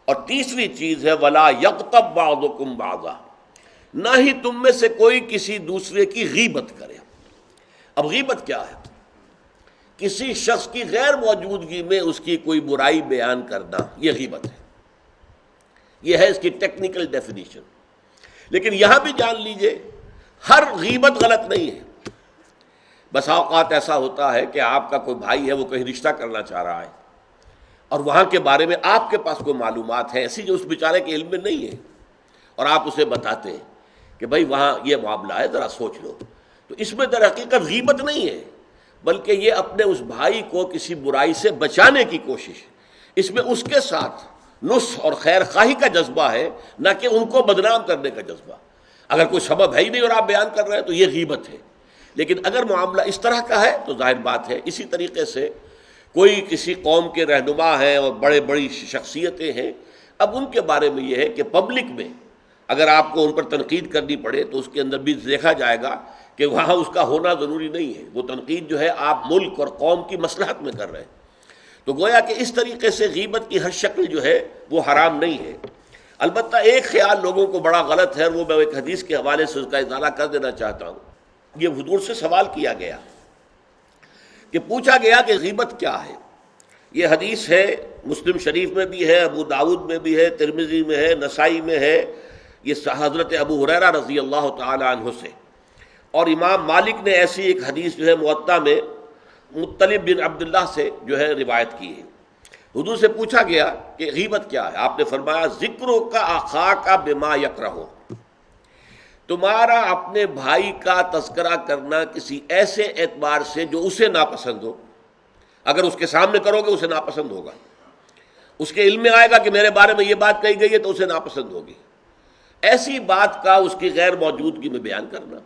اور تیسری چیز ہے ولا یغتب بعضکم بعضا، نہ ہی تم میں سے کوئی کسی دوسرے کی غیبت کرے۔ اب غیبت کیا ہے؟ کسی شخص کی غیر موجودگی میں اس کی کوئی برائی بیان کرنا، یہ غیبت ہے۔ یہ ہے اس کی ٹیکنیکل ڈیفینیشن۔ لیکن یہاں بھی جان لیجئے ہر غیبت غلط نہیں ہے۔ بس اوقات ایسا ہوتا ہے کہ آپ کا کوئی بھائی ہے، وہ کہیں رشتہ کرنا چاہ رہا ہے، اور وہاں کے بارے میں آپ کے پاس کوئی معلومات ہے ایسی جو اس بیچارے کے علم میں نہیں ہے، اور آپ اسے بتاتے ہیں کہ بھائی وہاں یہ معاملہ ہے، ذرا سوچ لو، تو اس میں در حقیقت غیبت نہیں ہے، بلکہ یہ اپنے اس بھائی کو کسی برائی سے بچانے کی کوشش ہے۔ اس میں اس کے ساتھ نصح اور خیر خواہی کا جذبہ ہے، نہ کہ ان کو بدنام کرنے کا جذبہ۔ اگر کوئی سبب ہے ہی نہیں اور آپ بیان کر رہے ہیں تو یہ غیبت ہے۔ لیکن اگر معاملہ اس طرح کا ہے تو ظاہر بات ہے اسی طریقے سے کوئی کسی قوم کے رہنما ہیں اور بڑی شخصیتیں ہیں، اب ان کے بارے میں یہ ہے کہ پبلک میں اگر آپ کو ان پر تنقید کرنی پڑے تو اس کے اندر بھی دیکھا جائے گا کہ وہاں اس کا ہونا ضروری نہیں ہے، وہ تنقید جو ہے آپ ملک اور قوم کی مصلحت میں کر رہے ہیں۔ تو گویا کہ اس طریقے سے غیبت کی ہر شکل جو ہے وہ حرام نہیں ہے۔ البتہ ایک خیال لوگوں کو بڑا غلط ہے، وہ میں ایک حدیث کے حوالے سے اس کا ازالہ کر دینا چاہتا ہوں۔ یہ حضور سے سوال کیا گیا کہ پوچھا گیا کہ غیبت کیا ہے۔ یہ حدیث ہے، مسلم شریف میں بھی ہے، ابو داؤد میں بھی ہے، ترمذی میں ہے، نسائی میں ہے، یہ حضرت ابو ہریرہ رضی اللہ تعالی عنہ سے۔ اور امام مالک نے ایسی ایک حدیث جو ہے موطا میں مطلب بن عبداللہ سے جو ہے روایت کی ہے۔ حضور سے پوچھا گیا کہ غیبت کیا ہے، آپ نے فرمایا ذکرو کا اخاک بما یکرہ، تمہارا اپنے بھائی کا تذکرہ کرنا کسی ایسے اعتبار سے جو اسے ناپسند ہو۔ اگر اس کے سامنے کرو گے اسے ناپسند ہوگا، اس کے علم میں آئے گا کہ میرے بارے میں یہ بات کہی گئی ہے تو اسے ناپسند ہوگی۔ ایسی بات کا اس کی غیر موجودگی میں بیان کرنا۔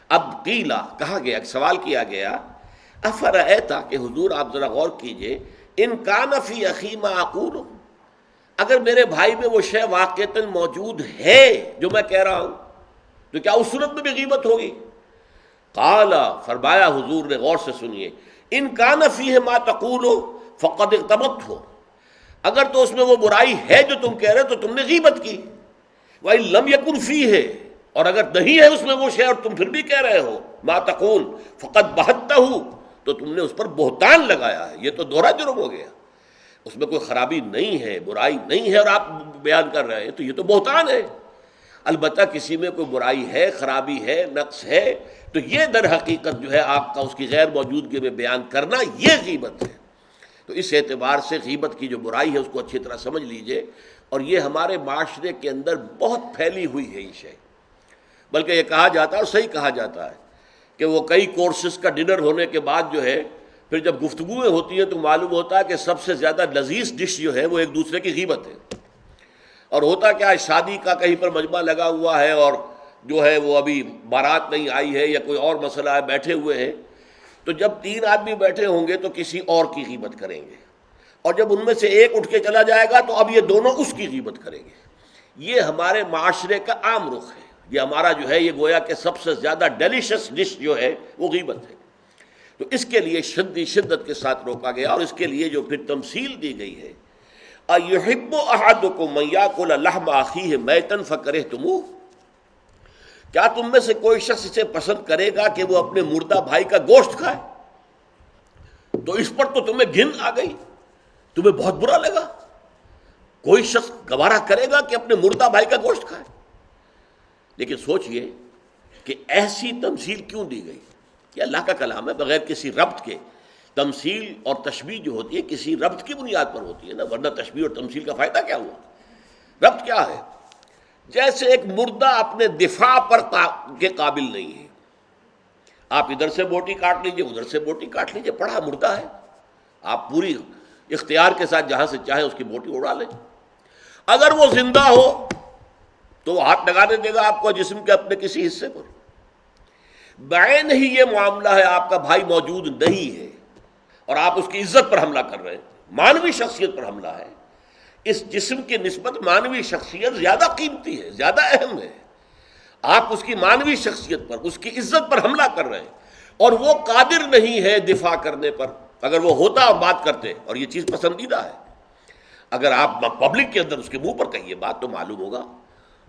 اب قیلا کہا گیا، سوال کیا گیا، افرأیت کہ حضور آپ ذرا غور کیجئے، ان کان فی اخی ما اقول، اگر میرے بھائی میں وہ شے واقعتاً موجود ہے جو میں کہہ رہا ہوں تو کیا اس صورت میں بھی غیبت ہوگی؟ قال، فرمایا حضور نے، غور سے سنیے، ان کان فیہ ما تقول فقد اغتبت ہو، اگر تو اس میں وہ برائی ہے جو تم کہہ رہے تو تم نے غیبت کی، وَإِن لَمْ يَكُنْ فِيهِ، اور اگر نہیں ہے اس میں وہ شے اور تم پھر بھی کہہ رہے ہو ما تقول فقد بہتہ، تو تم نے اس پر بہتان لگایا ہے، یہ تو دوہرا جرم ہو گیا۔ اس میں کوئی خرابی نہیں ہے، برائی نہیں ہے اور آپ بیان کر رہے ہیں تو یہ تو بہتان ہے۔ البتہ کسی میں کوئی برائی ہے، خرابی ہے، نقص ہے تو یہ در حقیقت جو ہے آپ کا اس کی غیر موجودگی میں بیان کرنا یہ غیبت ہے۔ تو اس اعتبار سے غیبت کی جو برائی ہے اس کو اچھی طرح سمجھ لیجئے، اور یہ ہمارے معاشرے کے اندر بہت پھیلی ہوئی ہے یہ شے، بلکہ یہ کہا جاتا ہے اور صحیح کہا جاتا ہے کہ وہ کئی کورسز کا ڈنر ہونے کے بعد جو ہے پھر جب گفتگویں ہوتی ہیں تو معلوم ہوتا ہے کہ سب سے زیادہ لذیذ ڈش جو ہے وہ ایک دوسرے کی غیبت ہے۔ اور ہوتا کیا ہے، شادی کا کہیں پر مجمع لگا ہوا ہے اور جو ہے وہ ابھی بارات نہیں آئی ہے یا کوئی اور مسئلہ ہے، بیٹھے ہوئے ہیں، تو جب 3 آدمی بیٹھے ہوں گے تو کسی اور کی غیبت کریں گے، اور جب ان میں سے ایک اٹھ کے چلا جائے گا تو اب یہ دونوں اس کی غیبت کریں گے۔ یہ ہمارے معاشرے کا عام رخ ہے، یہ ہمارا جو ہے یہ گویا کہ سب سے زیادہ ڈیلیشس ڈش جو ہے وہ غیبت ہے۔ تو اس کے لیے شدت کے ساتھ روکا گیا، اور اس کے لیے جو پھر تمثیل دی گئی ہے، اَيُحِبُّ أَحَدُكُم مَّن يَأْكُلَ لَحْمَ أَخِيهِ مَيْتًا فَكَرِهْتُمُوهُ، کیا تم میں سے کوئی شخص اسے پسند کرے گا کہ وہ اپنے مردہ بھائی کا گوشت کھائے؟ تو اس پر تو تمہیں گھن آ گئی، تمہیں بہت برا لگا۔ کوئی شخص گوارا کرے گا کہ اپنے مردہ بھائی کا گوشت کھائے؟ لیکن سوچئے کہ ایسی تمثیل کیوں دی گئی؟ یہ اللہ کا کلام ہے، بغیر کسی ربط کے۔ تمثیل اور تشبیہ جو ہوتی ہے کسی ربط کی بنیاد پر ہوتی ہے نا، ورنہ تشبیہ اور تمثیل کا فائدہ کیا ہوا؟ ربط کیا ہے؟ جیسے ایک مردہ اپنے دفاع پر کے قابل نہیں ہے، آپ ادھر سے بوٹی کاٹ لیجئے، ادھر سے بوٹی کاٹ لیجئے، پڑا مردہ ہے، آپ پوری اختیار کے ساتھ جہاں سے چاہیں اس کی بوٹی اڑا لیں۔ اگر وہ زندہ ہو تو وہ ہاتھ لگانے دے گا آپ کو جسم کے اپنے کسی حصے پر۔ بعین ہی یہ معاملہ ہے، آپ کا بھائی موجود نہیں ہے اور آپ اس کی عزت پر حملہ کر رہے ہیں، مانوی شخصیت پر حملہ ہے۔ اس جسم کی نسبت مانوی شخصیت زیادہ قیمتی ہے، زیادہ اہم ہے۔ آپ اس کی مانوی شخصیت پر، اس کی عزت پر حملہ کر رہے ہیں، اور وہ قادر نہیں ہے دفاع کرنے پر۔ اگر وہ ہوتا اور بات کرتے، اور یہ چیز پسندیدہ ہے، اگر آپ پبلک کے اندر اس کے منہ پر کہیے بات تو معلوم ہوگا.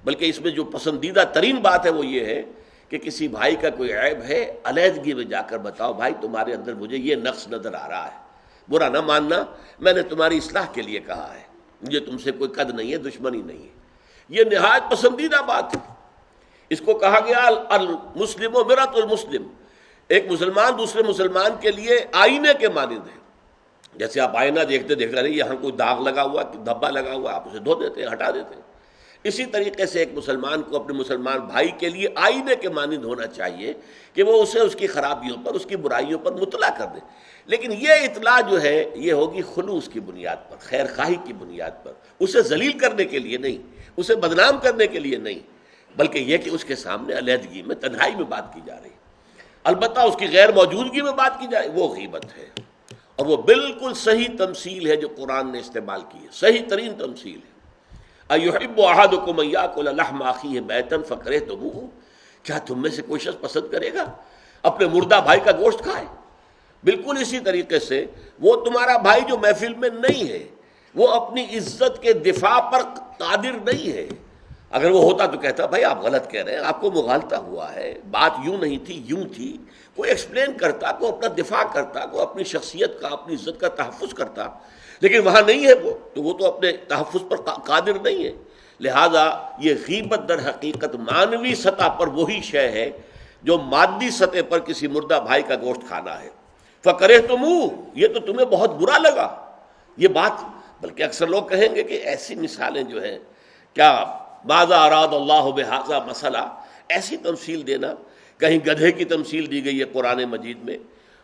بلکہ اس میں جو پسندیدہ ترین بات ہے وہ یہ ہے کہ کسی بھائی کا کوئی عیب ہے علیحدگی میں جا کر بتاؤ بھائی تمہارے اندر مجھے یہ نقص نظر آ رہا ہے, برا نہ ماننا, میں نے تمہاری اصلاح کے لیے کہا ہے, مجھے تم سے کوئی قد نہیں ہے, دشمنی نہیں ہے. یہ نہایت پسندیدہ بات ہے. اس کو کہا گیا المسلم و مرۃ المسلم, ایک مسلمان دوسرے مسلمان کے لیے آئینے کے مانند ہے. جیسے آپ آئینہ دیکھتے دیکھتے نہیں یہاں کوئی داغ لگا ہوا دھبا لگا ہوا, آپ اسے دھو دیتے ہیں, ہٹا دیتے ہیں. اسی طریقے سے ایک مسلمان کو اپنے مسلمان بھائی کے لیے آئینے کے مانند ہونا چاہیے کہ وہ اسے اس کی خرابیوں پر, اس کی برائیوں پر مطلع کر دے. لیکن یہ اطلاع جو ہے یہ ہوگی خلوص کی بنیاد پر, خیر خواہی کی بنیاد پر, اسے ذلیل کرنے کے لیے نہیں, اسے بدنام کرنے کے لیے نہیں, بلکہ یہ کہ اس کے سامنے علیحدگی میں تنہائی میں بات کی جا رہی. البتہ اس کی غیر موجودگی میں بات کی جائے وہ غیبت ہے, اور وہ بالکل صحیح تمثیل ہے جو قرآن نے استعمال کی ہے, صحیح ترین تمثیل ہے. ایحب احدکم ان یاکل لحم اخیہ میتا فکرہتموہ, کیا تم میں سے کوئی شخص پسند کرے گا اپنے مردہ بھائی کا گوشت کھائے؟ بالکل اسی طریقے سے وہ تمہارا بھائی جو محفل میں نہیں ہے, وہ اپنی عزت کے دفاع پر قادر نہیں ہے. اگر وہ ہوتا تو کہتا بھائی آپ غلط کہہ رہے ہیں, آپ کو مغالطہ ہوا ہے, بات یوں نہیں تھی یوں تھی, کوئی ایکسپلین کرتا, کوئی اپنا دفاع کرتا, کوئی اپنی شخصیت کا اپنی عزت کا تحفظ کرتا. لیکن وہاں نہیں ہے وہ تو اپنے تحفظ پر قادر نہیں ہے. لہذا یہ غیبت در حقیقت معنوی سطح پر وہی شے ہے جو مادی سطح پر کسی مردہ بھائی کا گوشت کھانا ہے. فکرہتموہ, یہ تو تمہیں بہت برا لگا یہ بات. بلکہ اکثر لوگ کہیں گے کہ ایسی مثالیں جو ہیں, کیا ماذا اراد اللہ بہذا مسئلہ, ایسی تمثیل دینا. کہیں گدھے کی تمثیل دی گئی ہے قرآن مجید میں,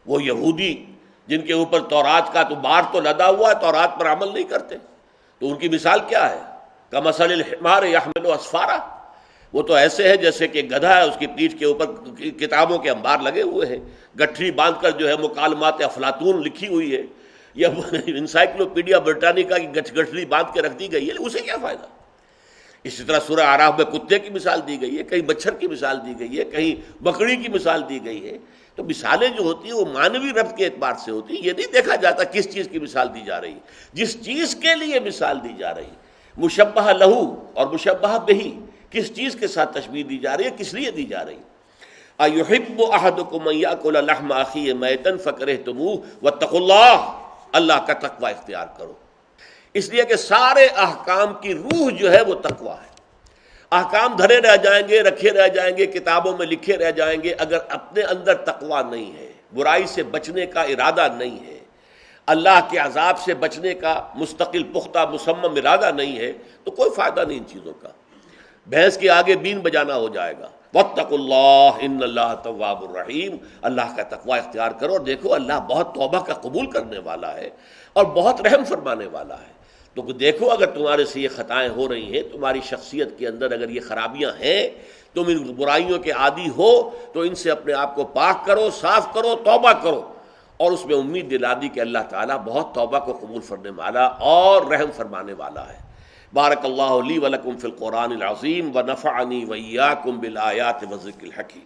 وہ یہودی جن کے اوپر تورات کا تو بار تو لدا ہوا ہے, تورات پر عمل نہیں کرتے, تو ان کی مثال کیا ہے؟ کمثل الحمار یحمل اسفارا, وہ تو ایسے ہے جیسے کہ گدھا ہے, اس کی پیٹھ کے اوپر کتابوں کے انبار لگے ہوئے ہیں, گٹھری باندھ کر جو ہے مکالمات افلاطون لکھی ہوئی ہے, یا انسائکلوپیڈیا برٹانیکا کی گٹھری باندھ کے رکھ دی گئی ہے, اسے کیا فائدہ؟ اسی طرح سورہ اعراف میں کتے کی مثال دی گئی ہے, کہیں مچھر کی مثال دی گئی ہے, کہیں بکری کی مثال دی گئی ہے. تو مثالیں جو ہوتی ہیں وہ معنوی ربط کے اعتبار سے ہوتی ہیں. یہ نہیں دیکھا جاتا کس چیز کی مثال دی جا رہی ہے, جس چیز کے لیے مثال دی جا رہی, مشبہ لہو اور مشبہ بہی, کس چیز کے ساتھ تشبیہ دی جا رہی ہے, کس لیے دی جا رہی. ایحب احدکم ان یاکل لحم اخیہ میتا فکرہتموہ واتقوا اللہ, اللہ کا تقوی اختیار کرو. اس لیے کہ سارے احکام کی روح جو ہے وہ تقوی ہے. احکام دھرے رہ جائیں گے, رکھے رہ جائیں گے, کتابوں میں لکھے رہ جائیں گے, اگر اپنے اندر تقوی نہیں ہے, برائی سے بچنے کا ارادہ نہیں ہے, اللہ کے عذاب سے بچنے کا مستقل پختہ مصمم ارادہ نہیں ہے, تو کوئی فائدہ نہیں ان چیزوں کا. بھینس کے آگے بین بجانا ہو جائے گا. واتقوا اللہ ان اللہ تواب الرحیم, اللہ کا تقوی اختیار کرو, اور دیکھو اللہ بہت توبہ کا قبول کرنے والا ہے اور بہت رحم فرمانے والا ہے. تو دیکھو اگر تمہارے سے یہ خطائیں ہو رہی ہیں, تمہاری شخصیت کے اندر اگر یہ خرابیاں ہیں, تم ان برائیوں کے عادی ہو, تو ان سے اپنے آپ کو پاک کرو, صاف کرو, توبہ کرو, اور اس میں امید دلا دی کہ اللہ تعالیٰ بہت توبہ کو قبول فرمانے والا اور رحم فرمانے والا ہے. بارک اللہ لی ولکم فی القرآن العظیم ونفعنی وإیاکم بالآیات والذکر الحکیم.